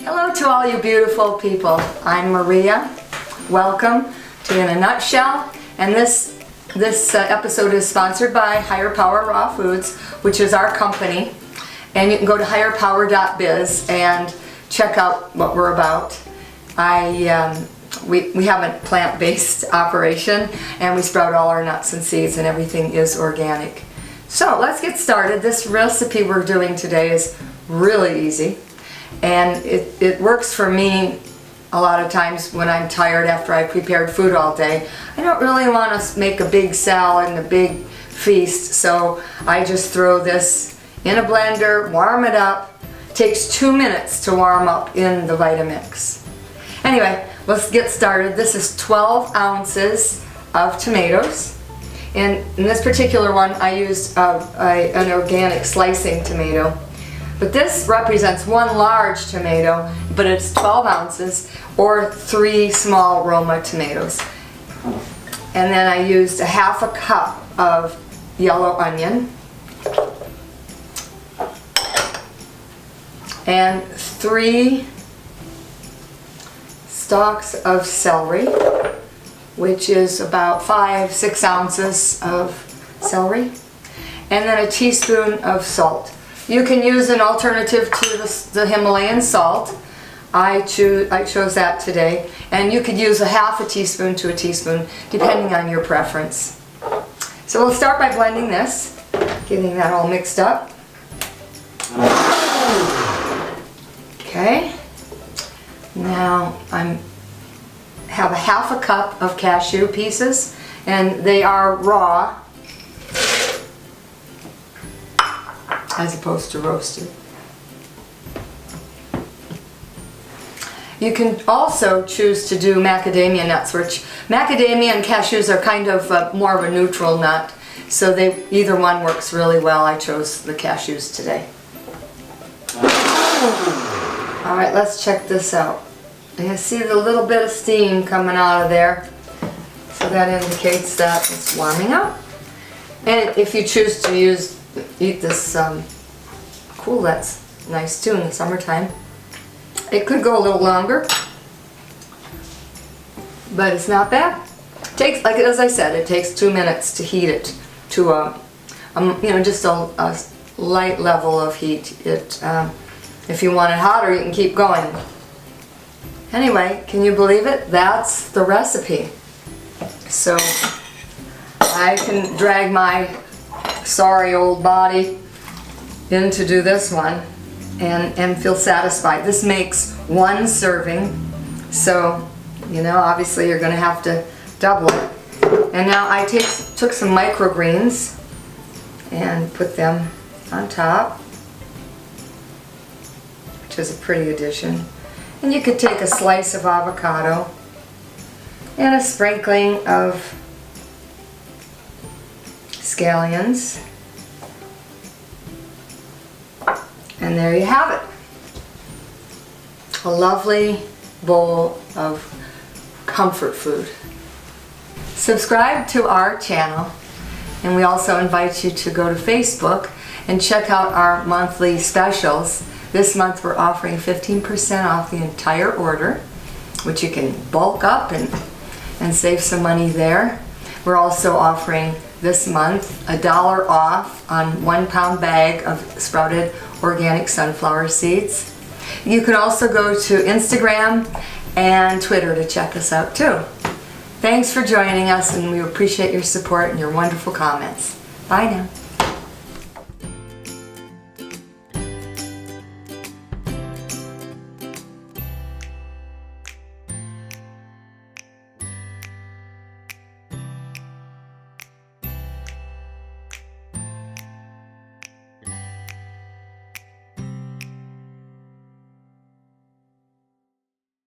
Hello to all you beautiful people. I'm Maria. Welcome to In a Nutshell. And this episode is sponsored by Higher Power Raw Foods, which is our company. And you can go to higherpower.biz and check out what we're about. We have a plant-based operation, and we sprout all our nuts and seeds, and everything is organic. So let's get started. This recipe we're doing today is really easy, and it works for me a lot of times when I'm tired after I prepared food all day. I don't really want to make a big salad and a big feast, so I just throw this in a blender, warm it up. It takes 2 minutes to warm up in the Vitamix. Anyway, let's get started. This is 12 ounces of tomatoes. And in this particular one, I used an organic slicing tomato. But this represents one large tomato, but it's 12 ounces or 3 small Roma tomatoes. And then I used a half a cup of yellow onion and 3 stalks of celery, which is about 5-6 ounces of celery, and then a teaspoon of salt. You can use an alternative to the Himalayan salt. I chose that today, and you could use a half a teaspoon to a teaspoon depending on your preference. So we'll start by blending this, getting that all mixed up. Okay. Now I have a half a cup of cashew pieces, and they are raw as opposed to roasted. You can also choose to do macadamia nuts, which macadamia and cashews are kind of more of a neutral nut, so either one works really well. I chose the cashews today. Alright, let's check this out. You see the little bit of steam coming out of there, so that indicates that it's warming up. And if you choose to eat this cool, that's nice too in the summertime. It could go a little longer, but it's not bad. It takes, like as I said, it takes 2 minutes to heat it to just a light level of heat. If you want it hotter, you can keep going. Anyway, can you believe it? That's the recipe. So I can drag my sorry old body in to do this one and feel satisfied. This makes 1 serving, so obviously you're going to have to double it. And now I took some microgreens and put them on top, which is a pretty addition. And you could take a slice of avocado and a sprinkling of scallions. And there you have it. A lovely bowl of comfort food. Subscribe to our channel, and we also invite you to go to Facebook and check out our monthly specials. This month we're offering 15% off the entire order, which you can bulk up and save some money there. We're also offering this month $1 off on 1 pound bag of sprouted organic sunflower seeds. You can also go to Instagram and Twitter to check us out too. Thanks for joining us, and we appreciate your support and your wonderful comments. Bye now.